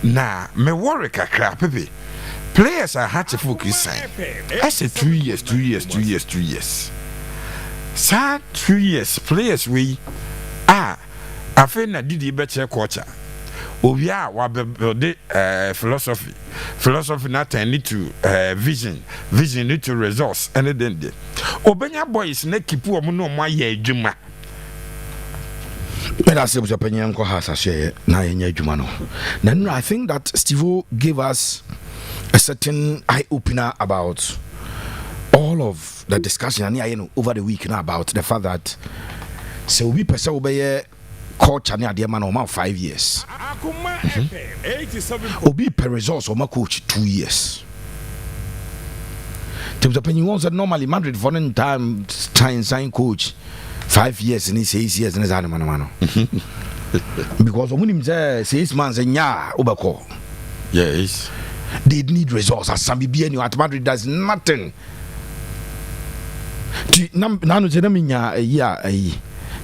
na me worry kakra pepe players are hard to focus sign I say 2 years sa 2 years players we afen na didi beche culture obi a wa build philosophy not need to vision need to resource and then there obenya boys na keep wo no mo ye adwuma. But I say was opinion ko has share na enya adwuma no. Then I think that Steve gave us a certain eye opener about all of the discussion and over the week now about the fact that so we person obey culture near the man over 5 years. Obi per resource or my coach 2 years. The opinion was that normally Madrid for an time sign coach 5 years and he says 6 years and his animal. Because when him say 6 months and overcall. Yes. They need resource as some BBN at Madrid does nothing. Nano Jenaminya a year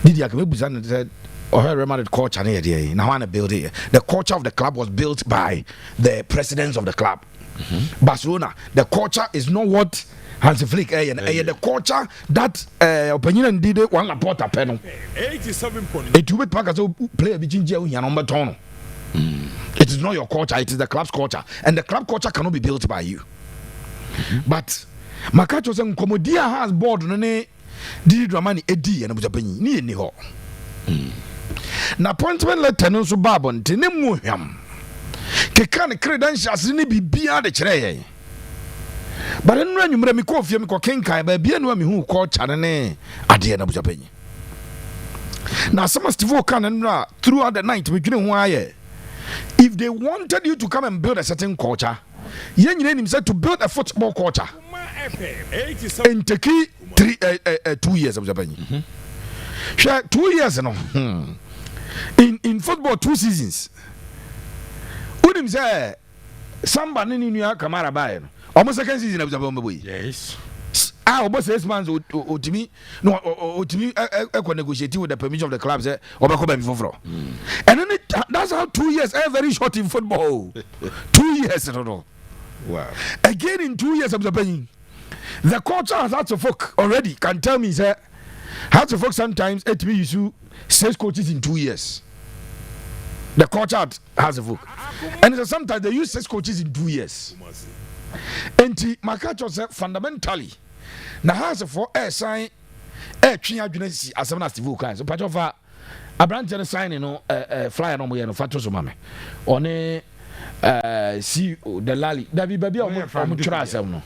did you come said or her remanded culture near the now want to build it. The culture of the club was built by the presidents of the club. Barcelona, the culture is not what Hansi Flick and the culture that opinion did one Laporta panel 87 points. It will pack as a player between Joe and number Tono. It is not your culture, it is the club's culture, and the club culture cannot be built by you. But Makacho said Komodia has board ne did Ramani Edi and Buzapini ni ho. Na appointment letter no so babon tenemu hwam. Ke kan credentials ni bibia de kire. But enra nwumra mi ko fie mi ko kenkan ba bia no mi hu culture ne ade na Buzapini. Na some Steve kan enra throughout the night we dwene ho aye. If they wanted you to come and build a certain culture, you need to build a football culture. In Turkey, 2 years of Japan. 2 years, no. In football, 2 seasons. Udim say somebody in New York, Kamara Bayer. Almost second season of Japan. Yes. Almost 6 months. Otimi, no, Otimi, I negotiate with the permission of the club. Say, and then that's how 2 years are very short in football. 2 years, I don't know. Wow. Again, in 2 years of the pain, the culture has had to folk already. Can tell me, sir, how to folk sometimes it be you 6 coaches in 2 years. The culture has a folk, and sometimes they use 6 coaches in 2 years. And Makacho said fundamentally. Na has for sign twin adwene as na Steve kan so patch of Abrante sign no flyer no mo ye no fato so mame one see the lali da bi bia o mo twira asem no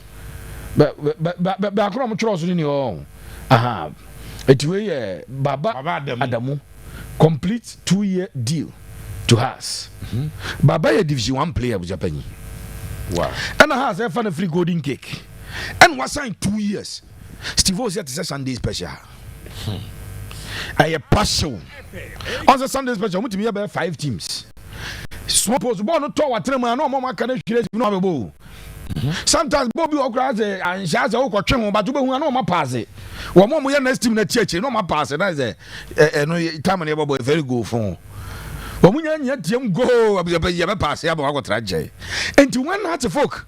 ba akro mo twira so ni o aha etiwe ye baba Adamu complete 2-year deal to us. Baba ye division 1 player bu Japan. Wow. And has a fan free golden cake. And was signed 2 years. Steve was here to say Sunday special. I partial. On the Sunday special, we be about 5 teams. Suppose born no to what man no mama can create no abo. Sometimes Bobby Okra say and she has a okotwe but we no ma pass it. Wo mo ye next team na church no ma pass it. That is no time na boy very good for. Wo mo nya team go abi pass ya ba go traje. And when hat folk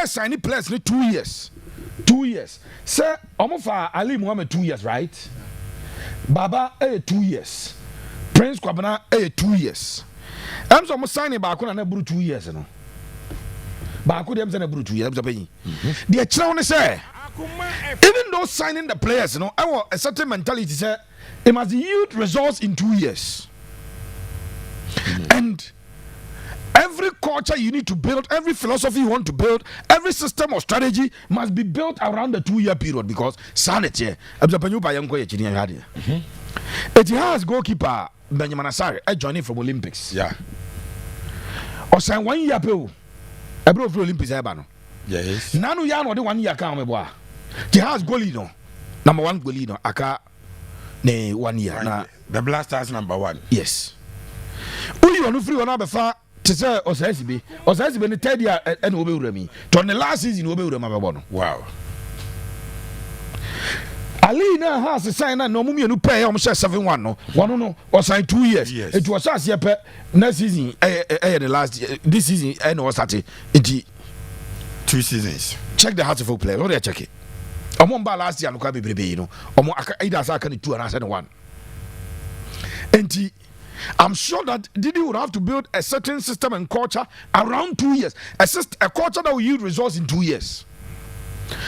sign players ni 2 years. 2 years. Sir, Omofa Ali Muhammad 2 years, right? Baba 2 years. Prince Kwabena 2 years. I'm so signing back on a 2 years. No. Back with them and a 2 years. The challenge say, even though signing the players, you know, I want a certain mentality say it must yield results in 2 years. And every culture you need to build, every philosophy you want to build, every system or strategy must be built around the 2 year period because sanity. It has goalkeeper Benjamin Asare joining from Olympics. Yeah. Or sign 1 year pay. I brought for Olympics. Yes. Nanu Yan or the 1 year come boy. He has goalie no. Number 1 goalie no. Aka ne 1 year. Na the Blasters number 1. Yes. Who you want to free one number 4? To say Osasibe the 3rd year and Obe Remy. To the last season Obe Remy. Wow. Ali na has a sign na no mummy no pay almost 7-1 no. One no or sign 2 years. Yes. It was as year next season the last year, this season and was started it 2 seasons. Check the heart of a player. What do you check it? Omomba last year no ka bebrebe you know. Omo either say can 2 and I said 1. And I'm sure that Didi would have to build a certain system and culture around 2 years. A culture that will yield results in 2 years.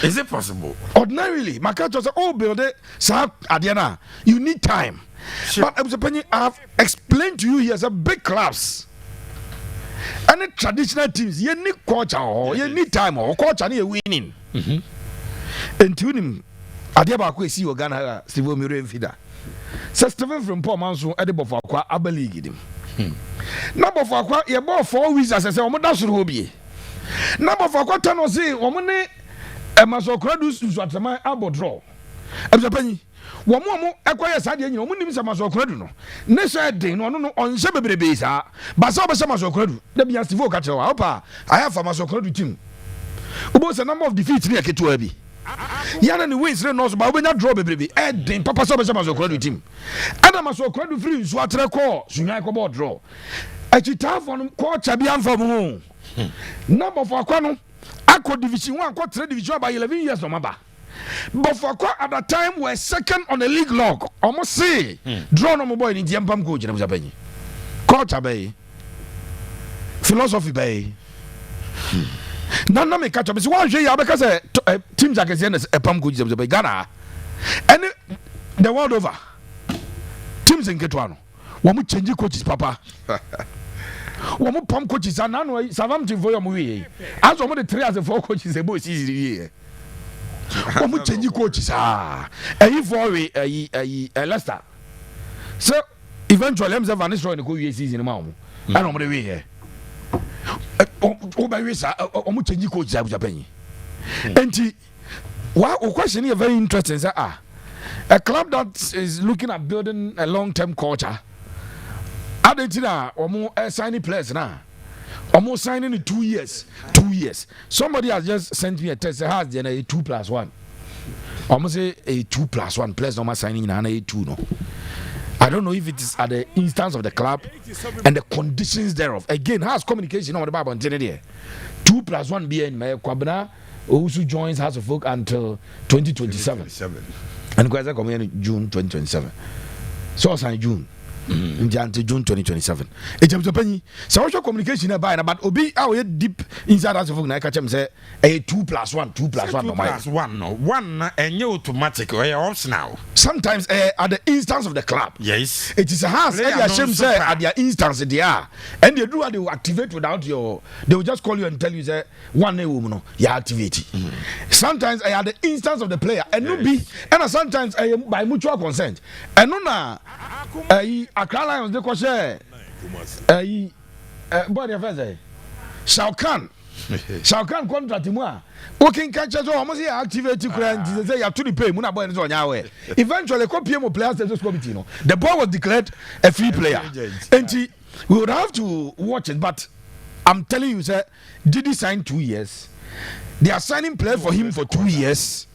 Is it possible? Ordinarily, my culture say, oh, build it, so Adiana, you need time. Sure. But I've explained to you here, a big clubs. Any traditional teams, you need culture or you need time or culture need winning. And to him, Adiaba ko see Ghana Steve Mure Fida. So Stephen from Paul Manso edible for Aqua Abeligi him. Number for Aqua, you bought 4 weeks as I say, Omoda should hobby. Number for Aqua Tano say, Omone. Maso credus is what my abo draw. I'm saying, one more acquire side, you know, when you maso credu. Nessa day, no, on Sebebe Besa, but some maso credu. Let me ask the vocal. Opa, I have a maso credu team. About a number of defeats near Ketuabi. Yana wins, no, but when I draw baby, Ed, Papa Sabas maso credu team. Adam maso credu free, so I call, Sunako draw. I should have one called Chabian from home. Number for Quano. Aqua Division 1, Aqua 3 Division by 11 years no maba. But for Aqua at that time were second on the league log. Almost say draw no boy in the Yampam coach in Abeni. Culture bay. Philosophy bay. None me catch up. It's one day because teams like a pump coach in Ghana. And the world over. Teams in Ketuano. One would change coaches, Papa. One pump coaches are none way, Southampton for your movie. As one of the 3 as 4 coaches, a boy easy here. One would change coaches. And you for a Leicester. So eventually, I'm having this the good season in the mom. I don't know the way here. Oh, by way, I'm change coaches. I was a penny. And what question here very interesting. A club that is looking at building a long-term culture. Adentina, almost signing players now. Almost signing in 2 years. 2 years. Somebody has just sent me a text. Has then a 2+1. Almost say a 2+1 players normal signing in a 2 no. I don't know if it is at the instance of the club and the conditions thereof. Again, has communication on the Bible on 2+1 being my Kwabena also joins House of Folk until 2027. And Kwaza come in June 2027. So sign June. Until June 2027. It's a penny. Social communication about but Obi our deep inside us of I catch him say a 2+1, 2+1 2+1 no 1 and you automatic or off now. Sometimes at the instance of the club. Yes. It is a house and say at their instance they are. And they do they will activate without your they will just call you and tell you say one woman no you activate. Sometimes at the instance of the player and no be and sometimes by mutual consent. And no na Accra Lions de Coche body of Shao Kahn contract moi working catches almost activate to grant say you have to pay muna boy on your way eventually copy more players just committee no the boy was declared a free player and we would have to watch it but I'm telling you sir did he sign 2 years they are signing players for him for 2 years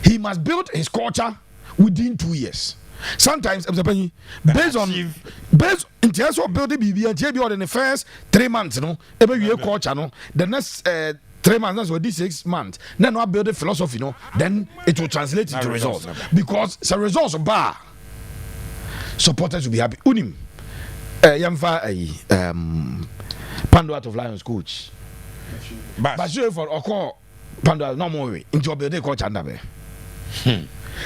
he must build his culture within 2 years. Sometimes based in terms of building BB in the first 3 months, you know, every year culture, no, the next 3 months, that's 6 months. Then I build a philosophy, no, then it will translate into results because the results of bar supporters will be happy. Unim, Pando out of Lions coach, but you for Oko Pando no more into building culture under.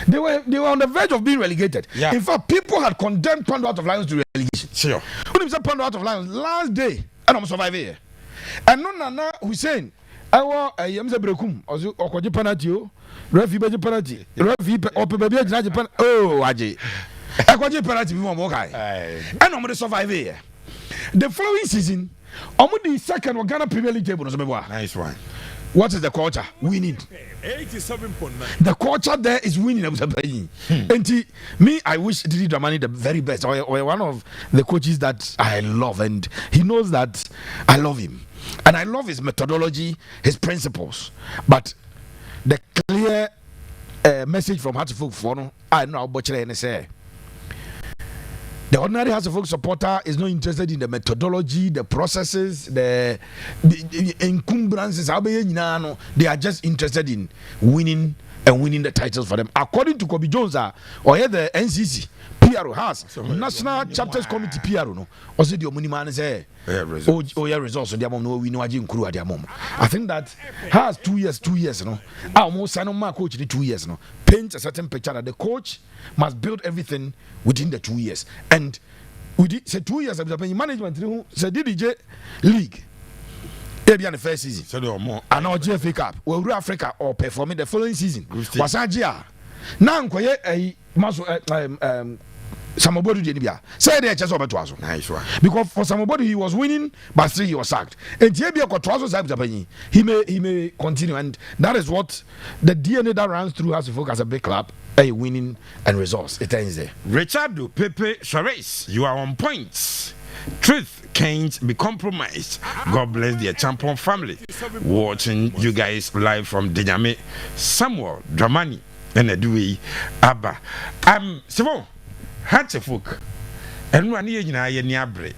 They were on the verge of being relegated. Yeah. In fact, people had condemned Pando out of Lions to relegation. Sure. When he said Pando out of Lions last day, and I'm surviving here. And no Nana Hussein, I was a Yamza Brekum, or Koji Panatio, Refi Baji Panati, Refi or Baby Japan. Oh, Aji. I got your penalty before Mokai. And I'm going to survive here. The following season, I'm the second or Ghana Premier League table. Nice one. What is the culture? Winning. 87.9. The culture there is winning. And me, I wish Didi Dramani the very best. Or one of the coaches that I love, and he knows that I love him, and I love his methodology, his principles. But the clear a message from Hearts of Folk for no. I know about and say. The ordinary Hearts of Folk supporter is not interested in the methodology, the processes, the encumbrances. They are just interested in winning and winning the titles for them. According to Kobe Jones, or here the NCC PRO has National Chapters Committee PRO. No, also the money man say, oh yeah, results. So we know at their mom. I think that has 2 years. No, almost I know my coach in 2 years. No, paint a certain picture that the coach must build everything within the 2 years. And we did say 2 years. Management said DJ League. Maybe in the first season. So and now GFA Cup. Well, Africa or performing the following season. Was Ajia. Now a Samobody Jenibia. Say the chess over Twazo. Nice one. Because for somebody he was winning, but still he was sacked. And Jabia got Twazo he may continue, and that is what the DNA that runs through House of Folk as a big club. A winning and results. It ends there. Richardo Pepe Suarez, you are on point. Truth can't be compromised. God bless the champion family. Watching you guys live from Denyame, Samuel Dramani, and Edui Abba. Simon, Hearts of Folk, and one year in Abre.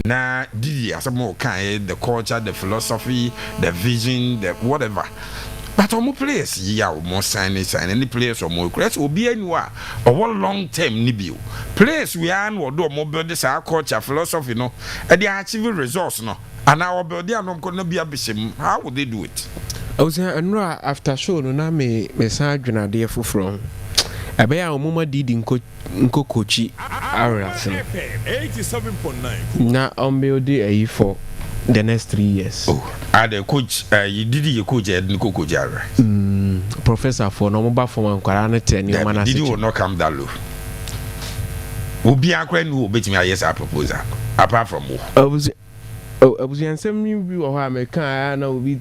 Na Didi, as a more kind, the culture, the philosophy, the vision, the whatever. But on more players, yeah, more signs and any players or more crest will be anywhere or one long term nibio. Players we are or do more buildings our culture, philosophy, no, and they are achieving results, no, and our body are not going to be a bishop. How would they do it? I was after show, no, na me message na dear from. I be a mama did in coachy Abora 87.9. Na on build a for the next 3 years. Oh, the coach, you did your coach at Nkoko Jara. Professor for no mobile for Quarana 10 did you not come that low? Will be a friend who bet me a yes, I propose apart from who. I was answering you or I can't be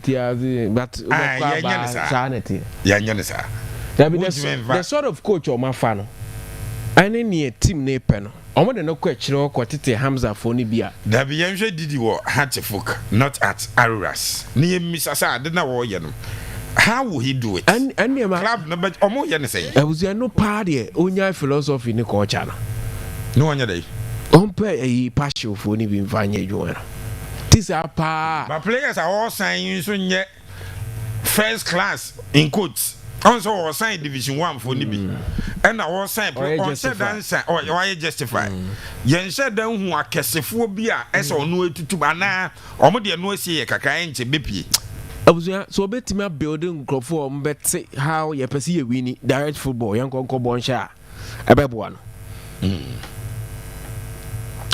but sanity. Yanisa. The sort of coach or my fan. I need a team ne pen. I want to know question or quantity Hamza for Nibia. The Bianche did you Hearts of Folk, not at Aruras. Near Miss Asa, I did not war you. How will he do it? And near my club, no, but almost say. I was no party, only philosophy in the culture. No one a day. On pay a passion for Nibin Vanya Joanna. Tis a pa. My players are all signing soon yet. First class in quotes. Also, or sign Division 1 for Nibi. And I was saying, or said answer, or why justify. Yen said down who are Cassiphobia, as or no to Bana, or Modia no see a cacainche BP. I was so bet me building Crawford, but say how you perceive winning direct football, young Conco Bonsha, a bad one.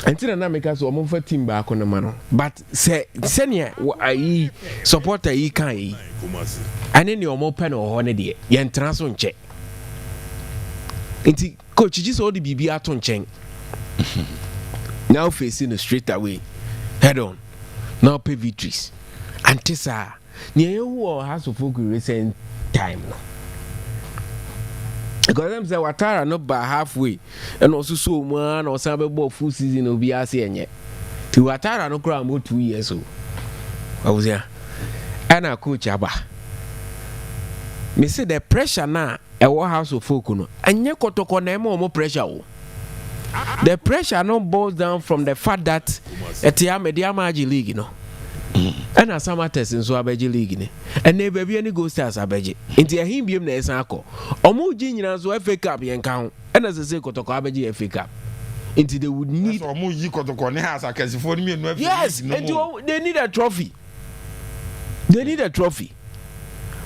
Until I make us almost for team back on the man. But say, Senior, I support a can. And then you're more pen or honey, yen transfer check. It's coach just all the BB at on chain. Now facing the straight away, head on. Now pay victories. And Tessa, near you has to focus recent time. Because them say Watara not by halfway, and also so man or some about full season of BRC yet. To Watara no crowd more 2 years old. I was here. And I coach Abba. Me say the pressure now a house of folk no and you got to connect more pressure. The pressure no boils down from the fact that at the Mediamaji League, you know. And as some test in Swabeji League, and never be any go stars abeji. Into a him beam as uncle. Or more genius or FA Cup and count, and as I say, Kotokabeji FA Cup. Into they would need or more you got to connect as I can for me. Yes, and they need a trophy. They need a trophy.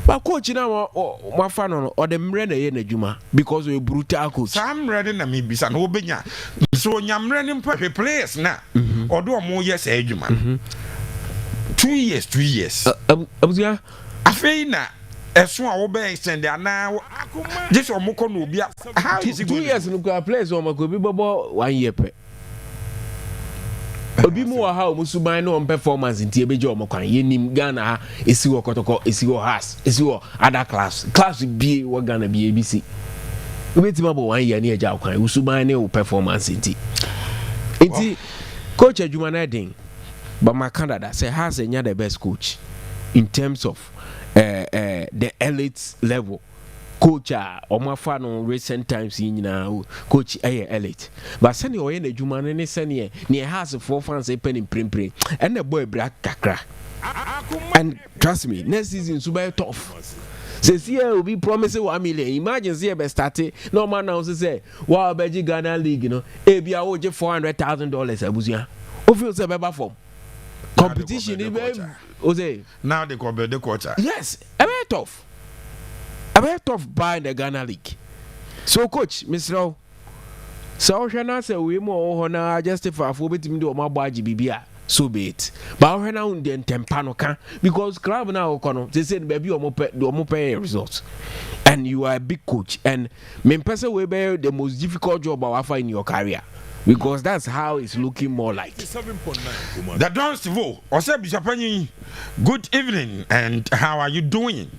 But coach now or my fan or the mrene in Juma because we brutal coach. Sam ready na me bisa no benya. So nyam ready players na. Or do more yes Juma. 2 years. Abuzia afeina eso a wo be extend na just o moko no bia. How is it 2 years no players o mako bi bobo 1 year pe. Obi mu wa ha o musuban no on performance ntie beje o mokwan yenim Ghana ha esi wo kotoko esi wo has esi wo other class bi wo Ghana bi ABC obeti ma bo 1 year na eja kwan musuban ne o performance ntie coach adwuma na den but my Canada say has the best coach in terms of the elite level coach omafa no recent times yi nyina coach elite but sani oye na adwuma no ne sani ne has for fans pen prempre and the boy bra kakra and trust me next season so be tough. Says here will be promising 1 million. Imagine see be started. No man now say wow beji Ghana League, you know, e bia wo je $400,000 abusua. O feel say be form. Competition e be o say now they go build the quarter. Yes, a very tough. A very tough by the Ghana League. So coach, Mr. So hwe say we mo ho na justify for betimi do ma baaji bibia. So be it. But when now the tempano can because club now they said baby or pay results. And you are a big coach and main person will be the most difficult job I offer in your career. Because that's how it's looking more like. The Don Stivo, good evening and how are you doing?